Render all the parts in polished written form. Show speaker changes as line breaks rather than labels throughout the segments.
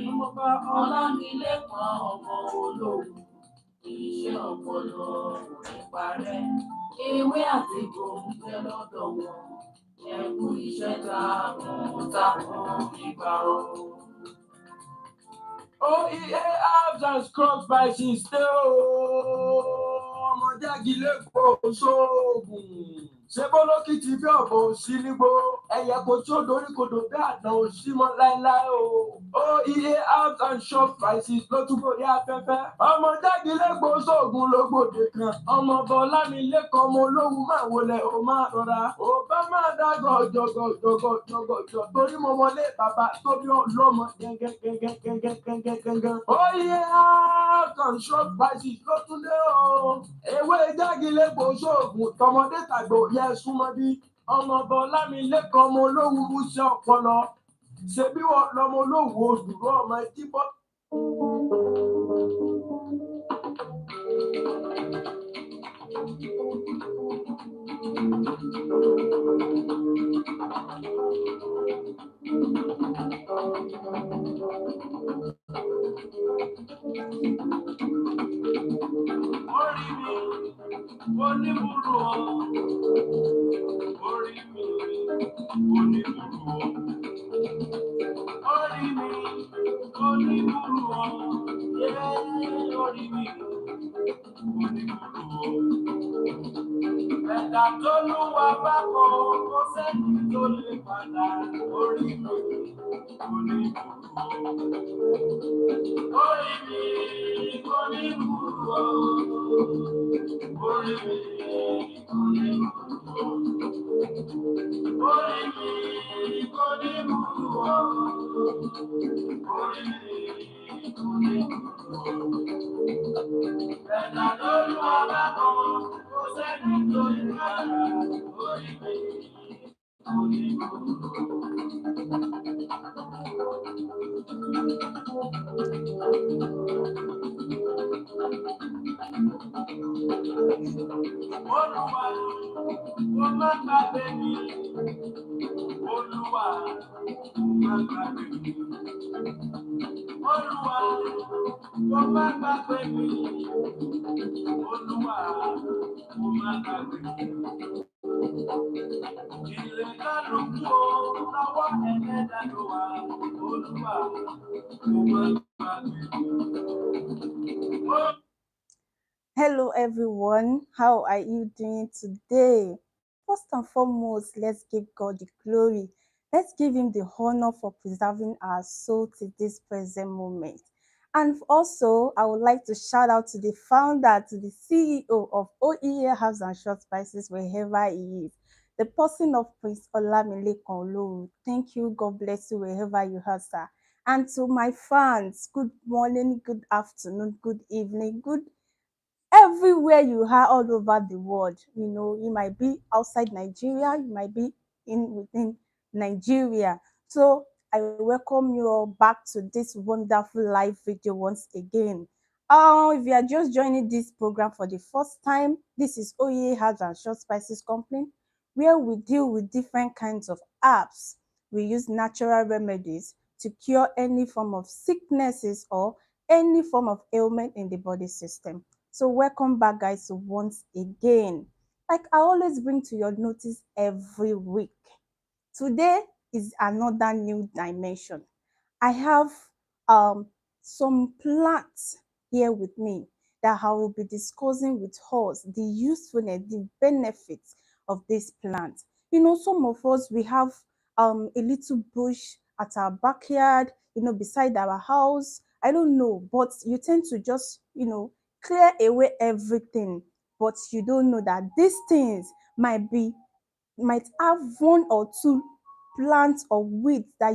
Ọmọọba Ọlámilékan ọmọ ológun, iṣẹ́ ọpọlọ kò ní parẹ́. Ewé àti gbòǹgbẹ lọ́dọ̀ wọn, ẹkú iṣẹ́ takuntakun ìgbà o. OEA herbs and scrub spices dé o. Ọmọ Jágilẹ́kọ̀ọ́ sóògùn. Ṣé bólókìtì bí ọ̀bọ̀ òsì nígbó? Ẹyẹ kò tí ó doríkodò bí àdán òsì mọ́ láéláé o. OEA herbs and scrub spices ló túbọ̀ rí afẹ́fẹ́. Ọmọ Jágilẹ́kọ̀ọ́ sóògùn ló gbòde kan. Ọmọ Ọlámilékan ọmọ olóhùn máa wọlé o máa rọra. Ò bá máa dágọ̀ jọgọ̀ torí mo wọlé bàbá tó bí ọlọ́mọ gẹ́gẹ́. OEA herbs and scrub spices ló tún dé o. Ewé Jágilẹ́kọ̀ọ́ sóògùn tọmọdé tàgbò yẹ súnmọ́ bí. Ọmọ Ọlámilékan ọmọ olóhùn múṣẹ́ ọpọlọ. Ṣebí wọ́n lọmọ olóhùn òdùrọ̀ ọmọ ẹtí bọ́. Orí mi, oníbùrù o. Orí mi, oníbùrù o. Orí mi, oníbùrù o. Orí mi, oníbùrù o. Ẹ̀dá tó lúwa bá kọ, kó sẹ́ni tó lè padà. Orí mi, oníbùrù o. Orí mi, oníbùrù o. Orí mi, oníbùrù o. Orí mi, oníbùrù o. Orí mi, oníbùrù o. Ẹ̀dá tó lúwa bá kọ, kó sẹ́ni tó lè padà. Orí mi, oníbùrù o. Olúwa, ó má gbàgbé mi. Olúwa, ó má gbàgbé mi. Olúwa, ó má gbàgbé mi. Olúwa, ó má gbàgbé mi. Ilé kálukú o, lọ́wọ́ Ẹlẹ́dàá ló wà. Olúwa, ó má gbàgbé mi.
Hello everyone, how are you doing today? First and foremost, let's give God the glory. Let's give him the honor for preserving our soul to this present moment. And also, I would like to shout out to the founder, to the CEO of OEA Herbs and Short Spices, wherever he is. The person of Prince Olamilekan Olowu. Thank you, God bless you wherever you are, sir. And to my fans, good morning, good afternoon, good evening, good everywhere you are all over the world. You might be outside Nigeria, you might be within Nigeria. So I welcome you all back to this wonderful live video once again. If you are just joining this program for the first time, this is OEA Herbs and Short Spices Company, where we deal with different kinds of herbs. We use natural remedies to cure any form of sicknesses or any form of ailment in the body system. So welcome back, guys, once again. Like I always bring to your notice every week, today is another new dimension. I have some plants here with me that I will be discussing with us the usefulness, the benefits of this plant. Some of us, we have a little bush at our backyard, beside our house. I don't know, but you tend to just, clear away everything, but you don't know that these things might have one or two plants or weeds that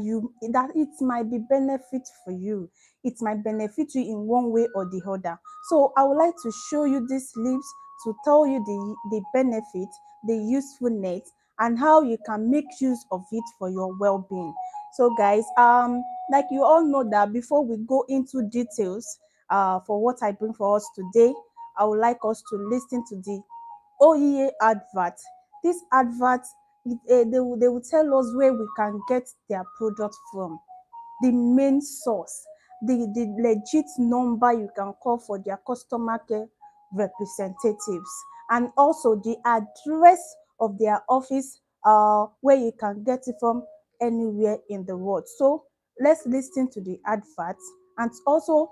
it might be benefit for you. It might benefit you in one way or the other. So I would like to show you these leaves to tell you the benefit, the usefulness, and how you can make use of it for your well-being. So guys, like you all know that before we go into details for what I bring for us today, I would like us to listen to the OEA advert. This advert, they will tell us where we can get their product from. the main source, the legit number you can call for their customer care representatives, and also the address of their office where you can get it from anywhere in the world. So let's listen to the adverts, and also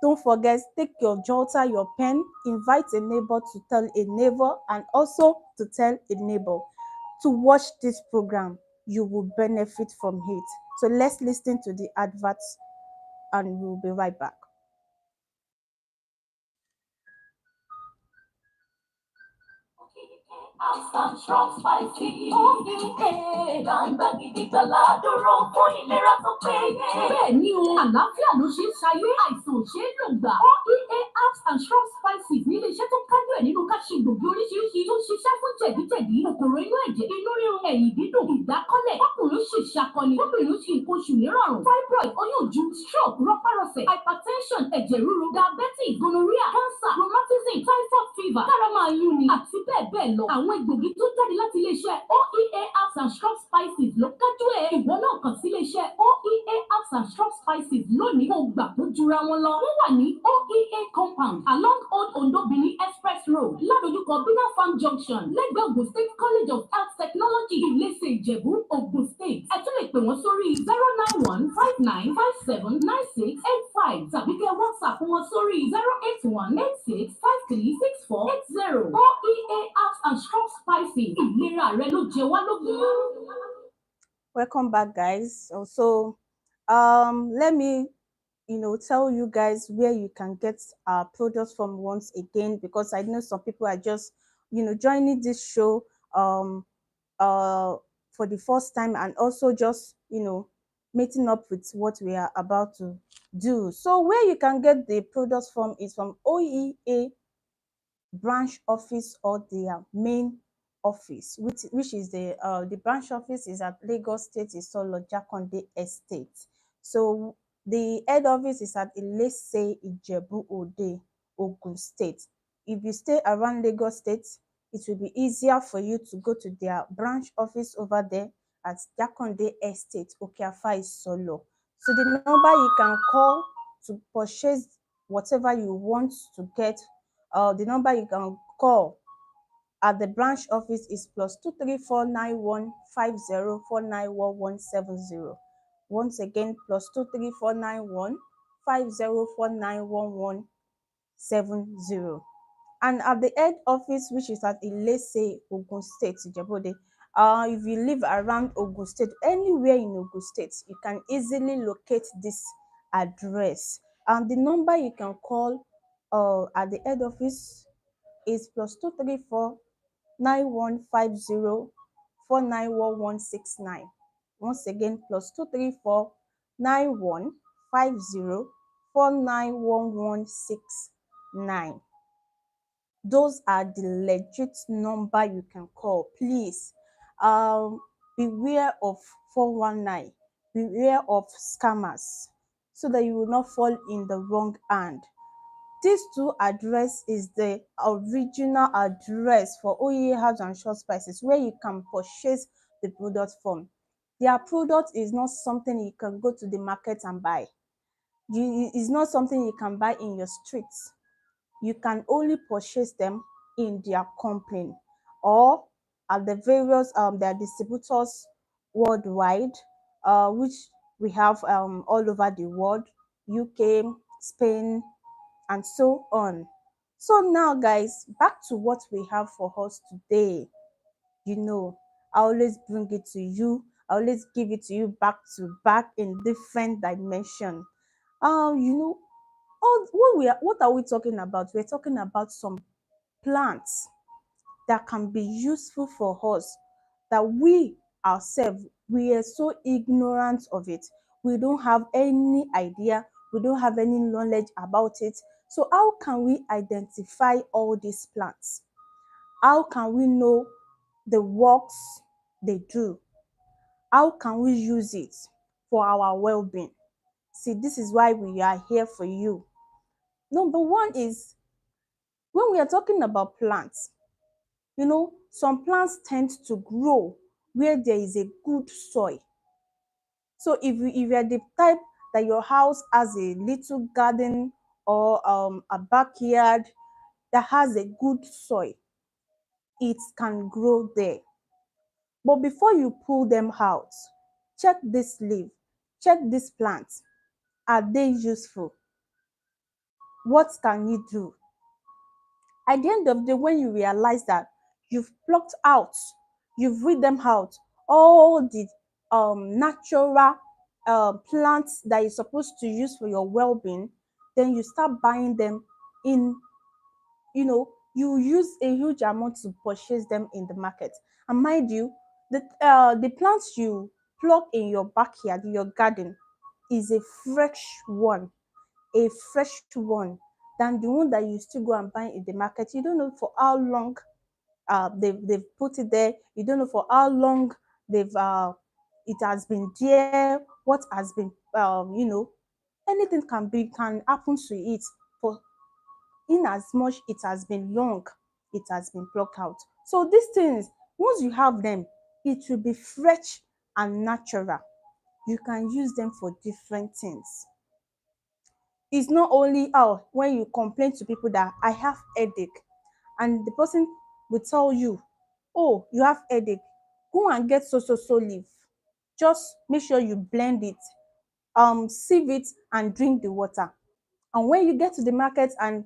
don't forget, take your jotter, your pen, invite a neighbor to tell a neighbor, and also to tell a neighbor to watch this program. You will benefit from it. So let's listen to the adverts and we'll be right back.
Some strong spicy. Gbangba gidi gbala dúró fún ìlera tó péye. Bẹ́ẹ̀ ni o, àlàáfíà ló ṣe ń ṣayé, àìsàn ò ṣe é lò gbà. OEA herbs and strong spices ní iléeṣẹ́ tó kájú ẹ̀ nínú ká ṣe gbòógì oríṣiríṣi tó ń ṣiṣẹ́ fún jẹ̀díjẹ̀dí, kòkòrò inú ẹ̀jẹ̀, inú rírun, ẹ̀yìn dídùn, ìdákọ́lẹ̀, ọkùnrin ṣì ṣàkọni, obìnrin ṣì nǹkan oṣù nírọ̀rùn, fibroid, oyún ojú, stroke, rọpárọsẹ̀, hypertension, ẹ̀jẹ̀ ríru, diabetes, gonorrhea, cancer, rheumatism, typhoid fever, kára máa yún ni, àti bẹ́ẹ̀ bẹ́ẹ̀ lọ. Àwọn egbògi tó jáde láti iléeṣẹ́ OEA herbs and strong spices ló kájú ẹ̀. Ìwọ náà kàn sí iléeṣẹ́ OEA herbs and strong spices lónìí kó gbà tó jura wọn lọ. Wọ́n wà ní OEA compound along Old Ondo Benin Express Road ládojúkọ Bina Farm Junction lẹ́gbẹ̀ẹ́ Ogun State College of Health Technology Ilese Ìjẹ̀bú, Ogun State. Ẹ tún lè pè wọ́n sórí 09159579685 tàbí kẹ́ WhatsApp wọn sórí 08186536480. OEA herbs and strong spices, ìlera rẹ ló jẹ wá lógún.
Welcome back, guys. So let me tell you guys where you can get our products from once again, because I know some people are just joining this show for the first time, and also just meeting up with what we are about to do. So where you can get the products from is from OEA branch office or their main office, which is the branch office is at Lagos State Isolo Jakonde Estate. So the head office is at Ilese Ijebu Ode, Ogun State. If you stay around Lagos State, it will be easier for you to go to their branch office over there at Jakonde Estate, Okeafa Isolo. So the number you can call to purchase whatever you want to get, the number you can call at the branch office is +2349150491170. Once again, +2349150491170. And at the head office, which is at Ilese, Ogun State, Ijebode, if you live around Ogun State, anywhere in Ogun State, you can easily locate this address. And the number you can call at the head office is +2349150491169. Once again, +2349150491169. Those are the legit number you can call. Please beware of 419, beware of scammers, so that you will not fall in the wrong hand. These two address is the original address for OEA Herbs and Short Spices, where you can purchase the product from. Their product is not something you can go to the market and buy. It's not something you can buy in your streets. You can only purchase them in their company or at the various their distributors worldwide, which we have all over the world, UK, Spain, and so on. So now, guys, back to what we have for us today. I always bring it to you. I always give it to you back to back in different dimension. What are we talking about? We're talking about some plants that can be useful for us, that we ourselves, we are so ignorant of it. We don't have any idea. We don't have any knowledge about it. So how can we identify all these plants? How can we know the works they do? How can we use it for our well-being? See, this is why we are here for you. Number one is, when we are talking about plants, some plants tend to grow where there is a good soil. So if you are the type that your house has a little garden or a backyard that has a good soil, it can grow there. But before you pull them out, check this leaf, check this plant. Are they useful? What can you do? At the end of the day, when you realize that you've plucked out, you've read them out, all the natural plants that you're supposed to use for your well-being, then you start buying them in, you use a huge amount to purchase them in the market. And mind you, the plants you pluck in your backyard, your garden, is a fresh one, than the one that you still go and buy in the market. You don't know for how long they've put it there. You don't know for how long they've it has been there, what has been anything can happen to it. For in as much it has been long, it has been plucked out. So these things, once you have them, it will be fresh and natural. You can use them for different things. It's not only when you complain to people that I have headache, and the person will tell you, oh, you have headache, go and get so leaf. Just make sure you blend it, sieve it and drink the water. And when you get to the market and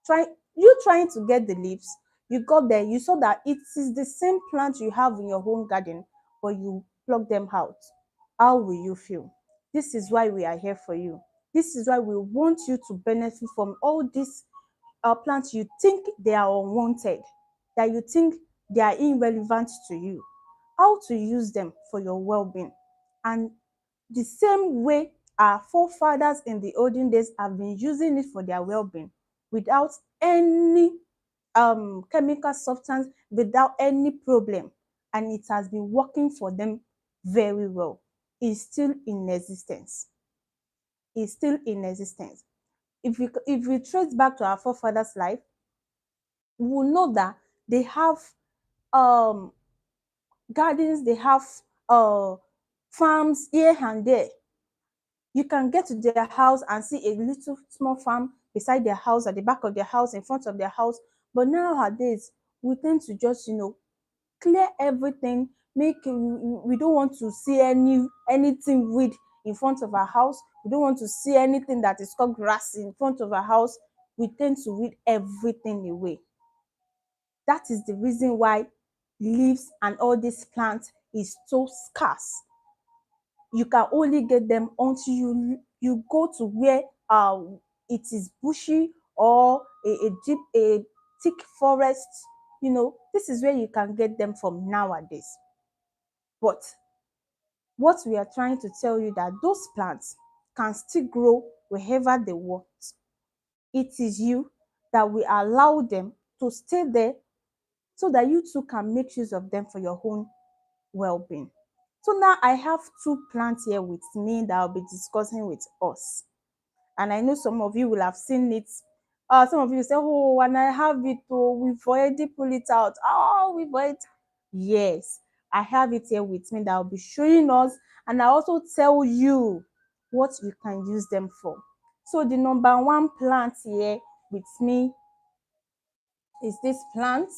trying to get the leaves, you got there, you saw that it is the same plant you have in your home garden, but you pluck them out. How will you feel? This is why we are here for you. This is why we want you to benefit from all these plants you think they are unwanted, that you think they are irrelevant to you. How to use them for your well-being. And the same way our forefathers in the olden days have been using it for their well-being, without any chemical substance, without any problem, and it has been working for them very well. Is still in existence. Is still in existence. If we trace back to our forefathers' life, we will know that they have um gardens, they have uh farms here and there. You can get to their house and see a little small farm beside their house, at the back of their house, in front of their house. But nowadays, we tend to just, clear everything. We don't want to see anything weed in front of our house. We don't want to see anything that is called grass in front of our house. We tend to weed everything away. That is the reason why leaves and all these plants is so scarce. You can only get them until you go to where it is bushy, or a thick forest. This is where you can get them from nowadays. But what we are trying to tell you, that those plants can still grow wherever they want. It is you that will allow them to stay there, so that you too can make use of them for your own well-being. So now I have two plants here with me that I'll be discussing with us. And I know some of you will have seen it. Some of you say, oh, and I have it, oh, we've already pulled it out. Oh, we've already. Yes, I have it here with me that I'll be showing us. And I also tell you what you can use them for. So the number one plant here with me is this plant.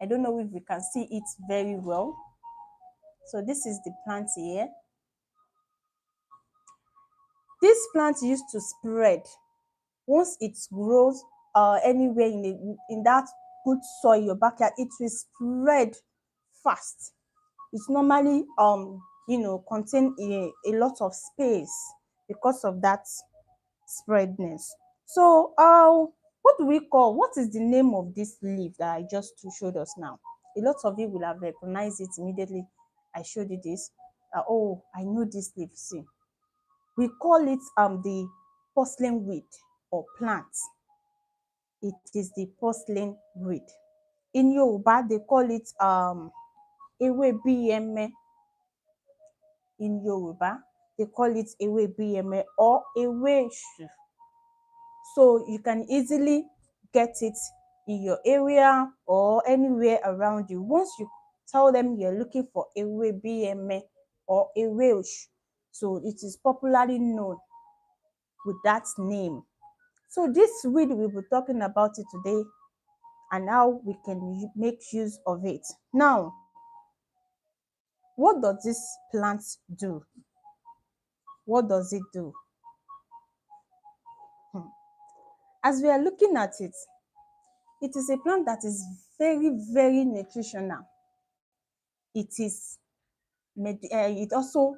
I don't know if we can see it very well. So this is the plant here. This plant used to spread. Once it grows anywhere in that good soil, your backyard, it will spread fast. It normally contain a lot of space because of that spreadness. So what is the name of this leaf that I just showed us now? A lot of you will have recognized it immediately I showed you this. Oh, I know this leaf. See, we call it the porcelain weed or plant. It is the porcelain weed. In Yoruba, they call it ewe biyeme. In Yoruba, they call it ewe biyeme or ewe shu. So you can easily get it in your area or anywhere around you. Once you tell them you're looking for ewe biyeme, or a Welsh. So it is popularly known with that name. So this weed we'll be talking about it today and how we can make use of it. Now, what does this plant do? What does it do? Hmm. As we are looking at it, it is a plant that is very, very nutritional. It is it also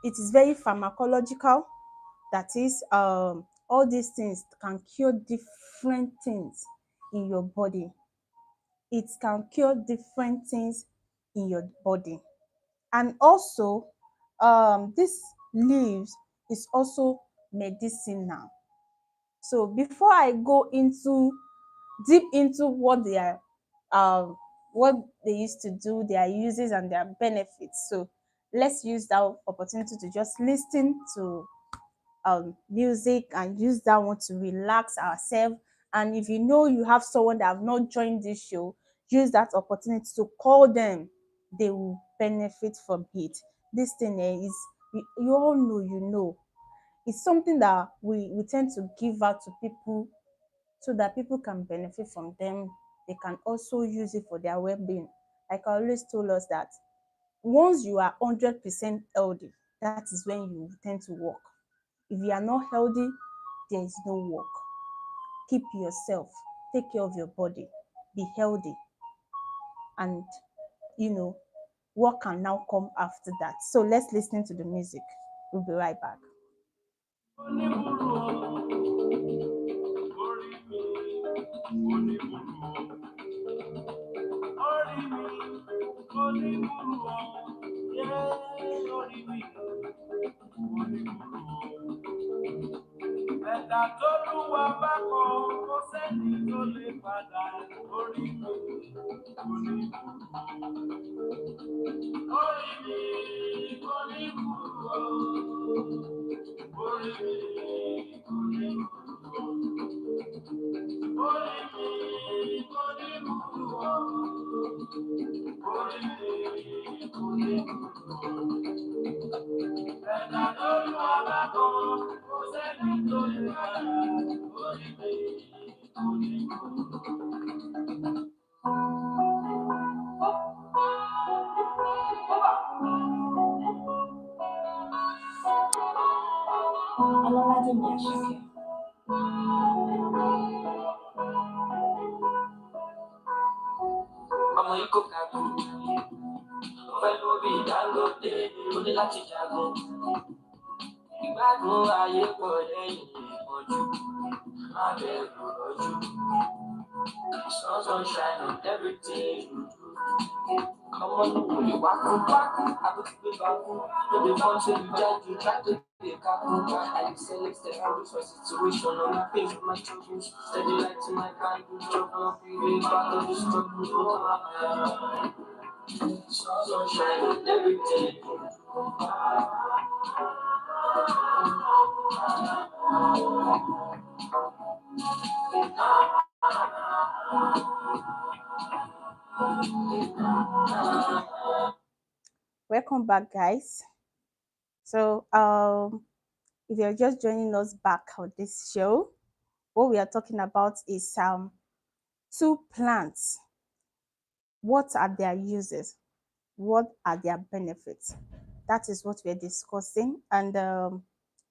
it is very pharmacological. That is, all these things can cure different things in your body. It can cure different things in your body. And also, this leaves is also medicinal. So before I go into deep into what they used to do, their uses and their benefits. So let's use that opportunity to just listen to music and use that one to relax ourselves. And if you know you have someone that have not joined this show, use that opportunity to call them. They will benefit from it. This thing is, you all know, it's something that we tend to give out to people so that people can benefit from them. They can also use it for their well-being. Like I always told us that once you are 100% healthy, that is when you tend to work. If you are not healthy, there is no work. Keep yourself, take care of your body, be healthy, and you know, work can now come after that. So let's listen to the music. We'll be right back.
Ẹ̀dá tó lúwa bá kọ, kó sẹ́ni tó lè padà lórí mi, kò ní kúrò. Orí mi kò ní kúrò. Orí mi kò ní kúrò. Orí mi kò ní kúrò. Orí mi kò ní kúrò. Ẹ̀dá tó lúwa bá kọ, kó sẹ́ni tó lè padà lórí mi, kò ní kúrò. Ọlọ́ládé mi Àṣàkẹ́. Ọmọ yìí kò kàkú, ó fẹ́ ló bí Dangote, ó ní láti jagun. Ìgbádùn ayé pọ̀ lẹ́yìn ìpọ́njú, má bẹ̀rù rọ́jú. Sunshine on everything you do. Ọmọ ní kò lè wákú, àbúkí pé bákú. No dey form say you judge, you try to dey kaku. I dey select the habits for situation, on my page with my troubles. Steady light to my candle, drop off the way back of the struggle. Sunshine on everything you do.
Welcome back, guys. So if you're just joining us back on this show, what we are talking about is two plants. What are their uses? What are their benefits? That is what we're discussing. And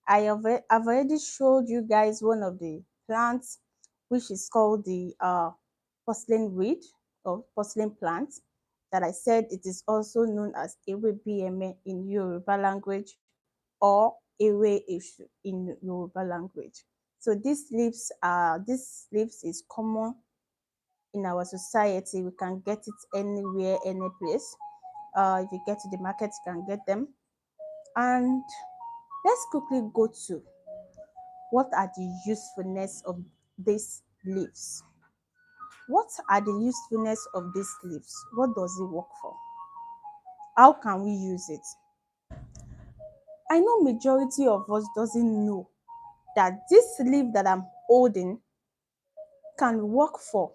I've already showed you guys one of the plants, which is called the porcelain weed or porcelain plant, that I said it is also known as Ewe BME in Yoruba language, or Ewe Eshu in Yoruba language. So these leaves is common in our society. We can get it anywhere, any place. If you get to the market, you can get them. And let's quickly go to what are the usefulness of these leaves. What are the usefulness of these leaves? What does it work for? How can we use it? I know majority of us doesn't know that this leaf that I'm holding can work for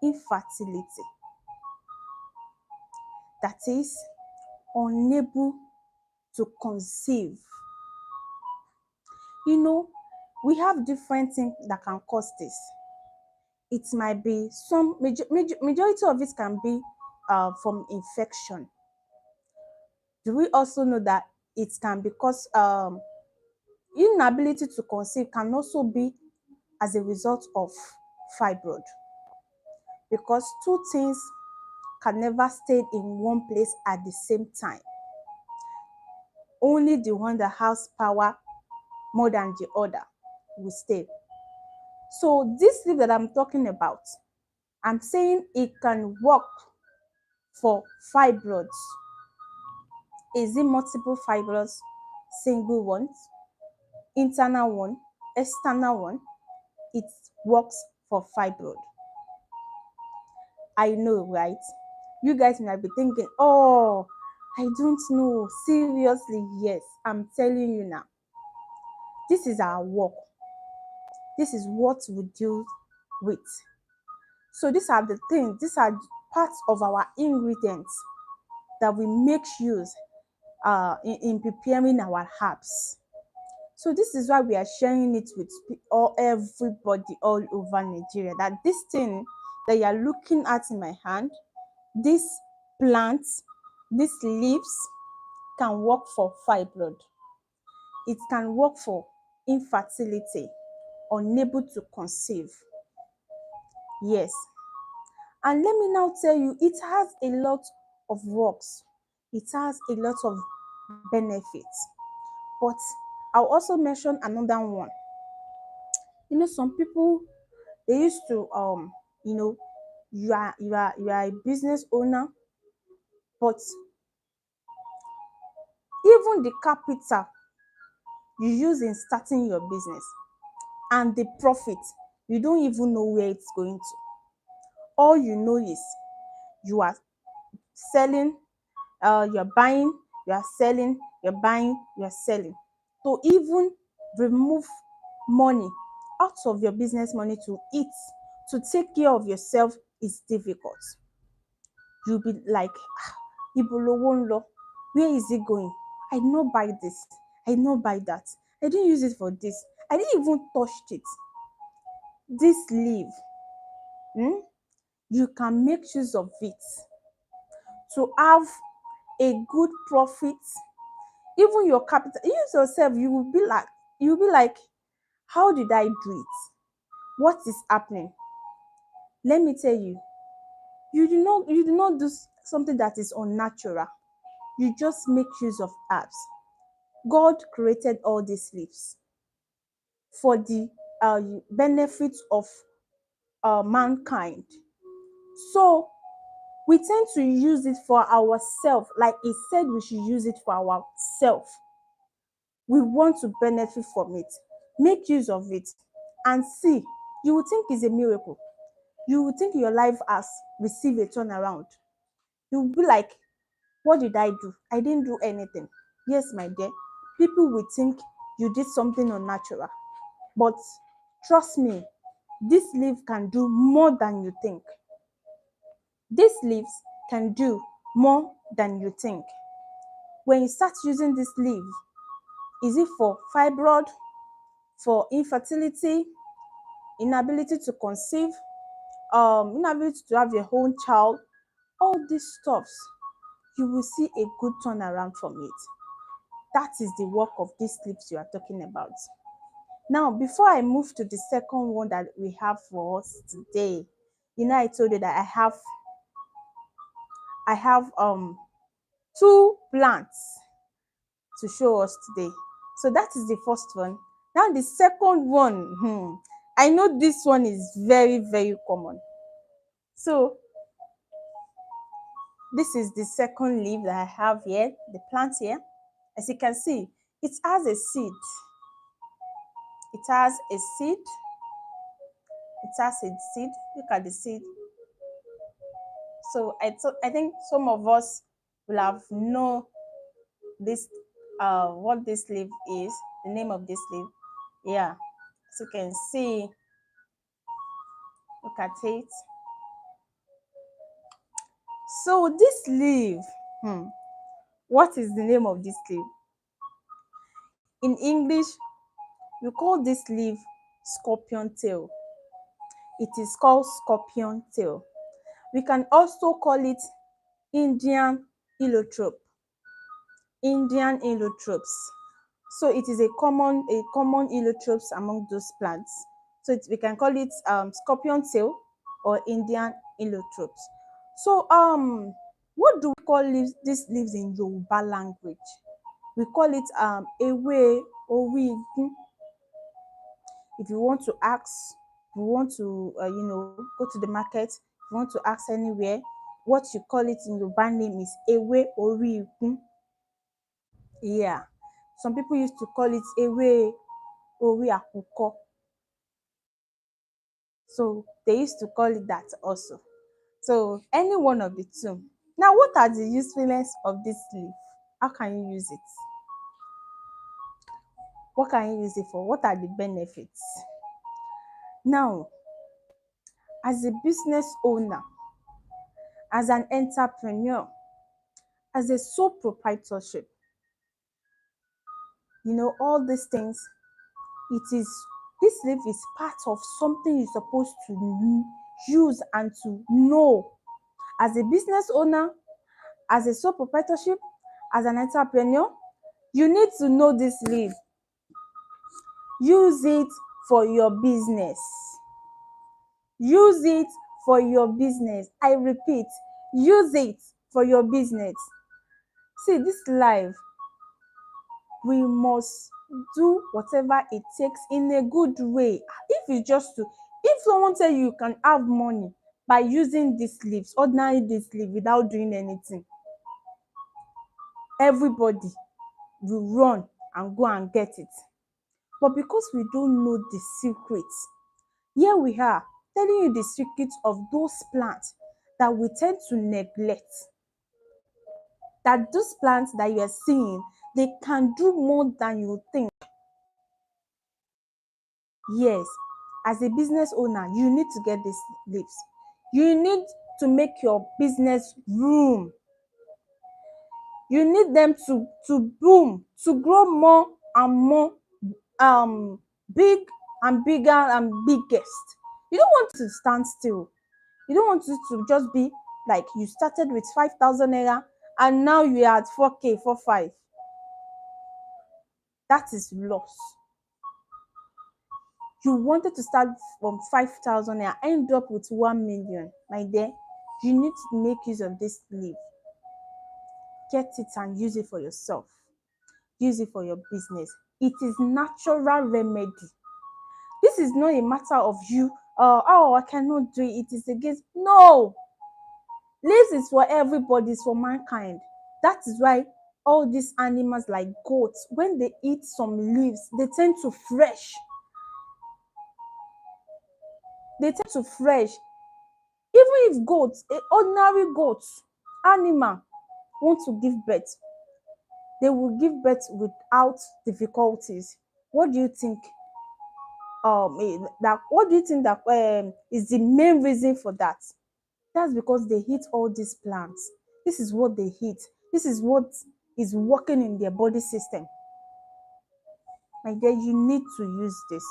infertility. That is, unable to conceive. We have different things that can cause this. It might be some majority of it can be from infection. Do we also know that it can because inability to conceive can also be as a result of fibroid, because two things can never stay in one place at the same time. Only the one that has power more than the other will stay. So this leaf that I'm talking about, I'm saying it can work for fibroids. Is it multiple fibroids, single ones, internal one, external one? It works for fibroid. I know, right? You guys might be thinking, oh, I don't know. Seriously, yes, I'm telling you now. This is our work. This is what we deal with. So these are the things, these are parts of our ingredients that we make use in preparing our herbs. So this is why we are sharing it with everybody all over Nigeria, that this thing that you are looking at in my hand, this plant, these leaves can work for fibroid. It can work for infertility, unable to conceive. Yes. And let me now tell you, it has a lot of works. It has a lot of benefits. But I'll also mention another one. Some people, they used to you are a business owner, but even the capital you use in starting your business and the profit, you don't even know where it's going to. All you know is you are selling, you're buying, you are selling, you're buying, you're selling. To even remove money out of your business money to eat, to take care of yourself is difficult. You'll be like, Ibolowo nlo, where is it going? I did not buy this. I did not buy that. I didn't use it for this. I didn't even touch it. This leaf, you can make use of it to have a good profit. Even your capital, you yourself, you will be like, how did I do it? What is happening? Let me tell you, you do not do something that is unnatural. You just make use of herbs. God created all these leaves for the benefits of mankind. So we tend to use it for ourselves, like he said we should use it for ourselves. We want to benefit from it, make use of it, and see. You will think it's a miracle. You will think your life has received a turnaround. You will be like, what did I do? I didn't do anything. Yes, my dear, people will think you did something unnatural. But trust me, this leaf can do more than you think. These leaves can do more than you think. When you start using this leaf, is it for fibroid, for infertility, inability to conceive, inability to have your own child, all these stuffs, you will see a good turnaround from it. That is the work of these leaves you are talking about. Now, before I move to the second one that we have for us today, I told you that I have two plants to show us today. So that is the first one. Now the second one, I know this one is very, very common. So this is the second leaf that I have here, the plant here. As you can see, it has a seed. It has a seed. It has a seed. Look at the seed. So I think some of us will have known this, what this leaf is, the name of this leaf. Yeah, as you can see, look at it. So this leaf, What is the name of this leaf? In English, we call this leaf scorpion tail. It is called scorpion tail. We can also call it Indian heliotrope. Indian heliotropes. So it is a common heliotrope among those plants. So we can call it scorpion tail or Indian heliotropes. So what do we call these leaves in Yoruba language? We call it ewe origun. If you want to ask, you want to go to the market, you want to ask anywhere, what you call it in Yoruba name is ewe origun. Yeah, some people used to call it ewe ori akuko. So they used to call it that also. So any one of the two. Now, what are the usefulness of this leaf? How can you use it? What can you use it for? What are the benefits? Now, as a business owner, as an entrepreneur, as a sole proprietorship, all these things, this leaf is part of something you're supposed to use and to know. As a business owner, as a sole proprietorship, as an entrepreneur, you need to know this leaf. Use it for your business. Use it for your business. I repeat, use it for your business. See, this life, we must do whatever it takes in a good way. If someone tell you can have money by using these leaves, ordinary this leaf without doing anything, everybody will run and go and get it. But because we don't know the secrets, here we are telling you the secrets of those plants that we tend to neglect. That those plants that you are seeing, they can do more than you think. Yes, as a business owner, you need to get these leaves. You need to make your business room. You need them to boom, to grow more and more big and bigger and biggest. You don't want to stand still. You don't want it to just be like you started with 5,000 naira and now you are at 4K, 4.5. That is loss. You wanted to start from 5,000 naira, end up with 1 million. My dear, you need to make use of this leaf. Get it and use it for yourself. Use it for your business. It is natural remedy. This is not a matter of you, I cannot do it. It is against. No. Leaves is for everybody, it's for mankind. That is why all these animals like goats, when they eat some leaves, they tend to fresh. They tend to fresh. Even if goats, ordinary goats, animal, want to give birth, they will give birth without difficulties. What do you think? What do you think that is the main reason for that? That's because they eat all these plants. This is what they eat. This is what is working in their body system. My dear, you need to use this.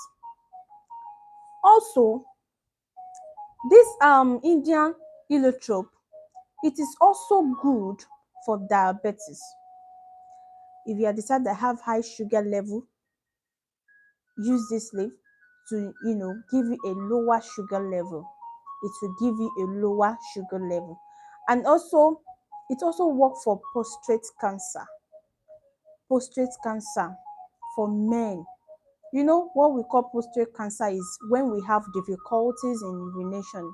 Also, this Indian heliotrope, it is also good for diabetes. If you decide to have high sugar level, use this leaf to give you a lower sugar level. It will give you a lower sugar level. And also, it also works for prostate cancer. Prostate cancer for men. You know what we call prostate cancer is when we have difficulties in urination.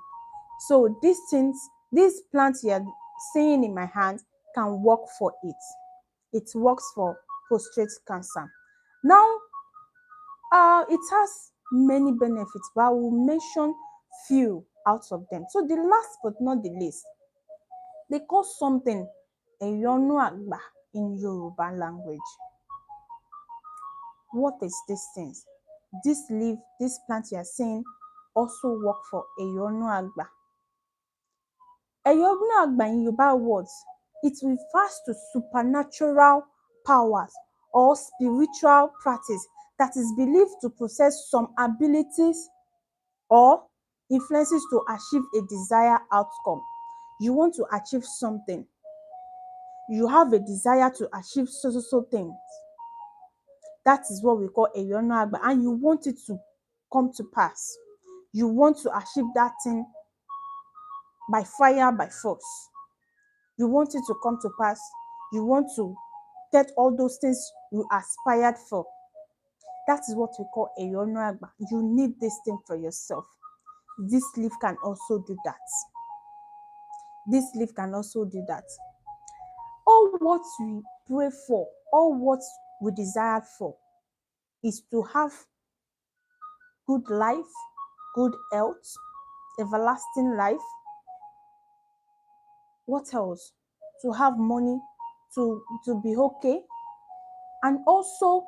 So these plants you are seeing in my hand can work for it. It works for prostate cancer. Now, it has many benefits, but I will mention few out of them. So the last but not the least, they call something eyonu agba in Yoruba language. What is this thing? This leaf, this plant you are seeing also work for eyonu agba. Eyonu agba in Yoruba words, It refers to supernatural powers or spiritual practice that is believed to possess some abilities or influences to achieve a desired outcome. You want to achieve something. You have a desire to achieve so things. That is what we call Eyonu Agba, and you want it to come to pass. You want to achieve that thing by fire, by force. You want it to come to pass. You want to get all those things you aspired for. That is what we call Eyonu Agba. You need this thing for yourself. This leaf can also do that. This leaf can also do that. All what we pray for, all what we desire for is to have good life, good health, everlasting life. What else? To have money, to be okay, and also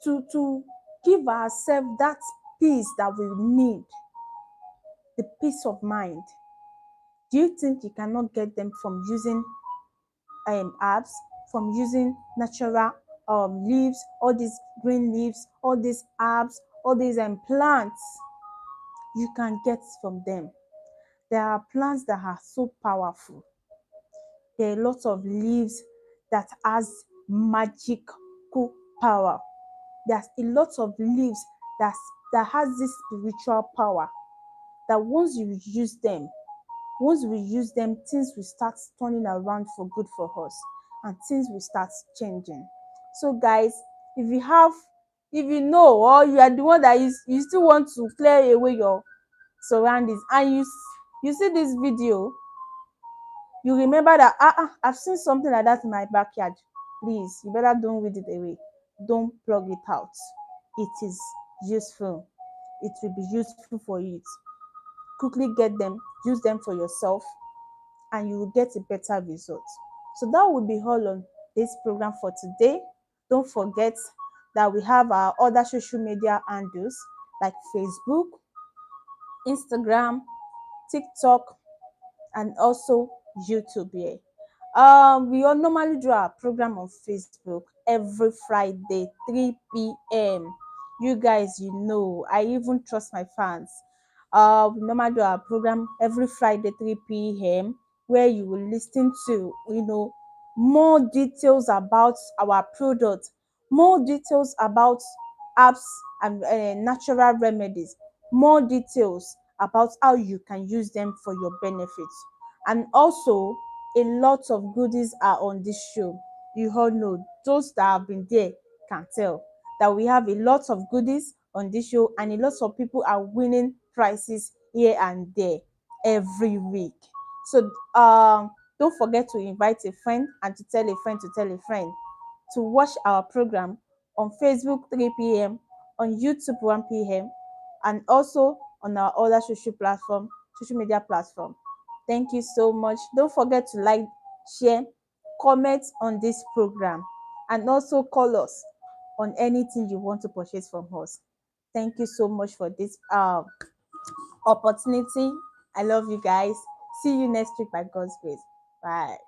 to give ourselves that peace that we need, the peace of mind. Do you think you cannot get them from using herbs, from using natural leaves, all these green leaves, all these herbs, all these plants? You can get from them. There are plants that are so powerful. There are lots of leaves that has magical power. There's a lot of leaves that has this spiritual power, that once we use them, things will start turning around for good for us, and things will start changing. So guys, if you know, or you are the one that you still want to clear away your surroundings, and you see this video, you remember that I've seen something like that in my backyard, please, you better don't weed it away. Don't plug it out. It is useful. It will be useful for you. Quickly get them, use them for yourself, and you will get a better result. So that will be all on this program for today. Don't forget that we have our other social media handles like Facebook, Instagram, TikTok, and also YouTube here. We all normally do our program on Facebook every Friday, 3 p.m. You guys, you know, I even trust my fans. We normally do our program every Friday, 3 p.m., where you will listen to, more details about our product, more details about apps and natural remedies, more details about how you can use them for your benefits. And also, a lot of goodies are on this show. You all know, those that have been there can tell that we have a lot of goodies on this show, and a lot of people are winning prizes here and there every week. So don't forget to invite a friend, and to tell a friend to watch our program on Facebook 3 p.m., on YouTube 1 p.m., and also on our other social media platform. Thank you so much. Don't forget to like, share, comment on this program, and also call us on anything you want to purchase from us. Thank you so much for this opportunity. I love you guys. See you next week by God's grace. Bye.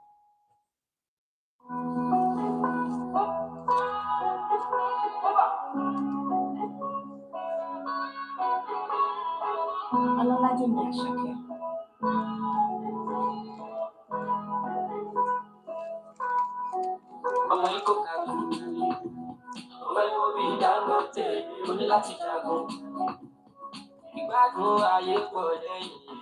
Ọlọ́ládé ní Àṣàkẹ́. Ọmọ yìí kò ká lù ú. Ó fẹ́ kó bí Dangote, ó ní láti jagun. Ìgbádùn ayé pọ̀ lẹ́yìn.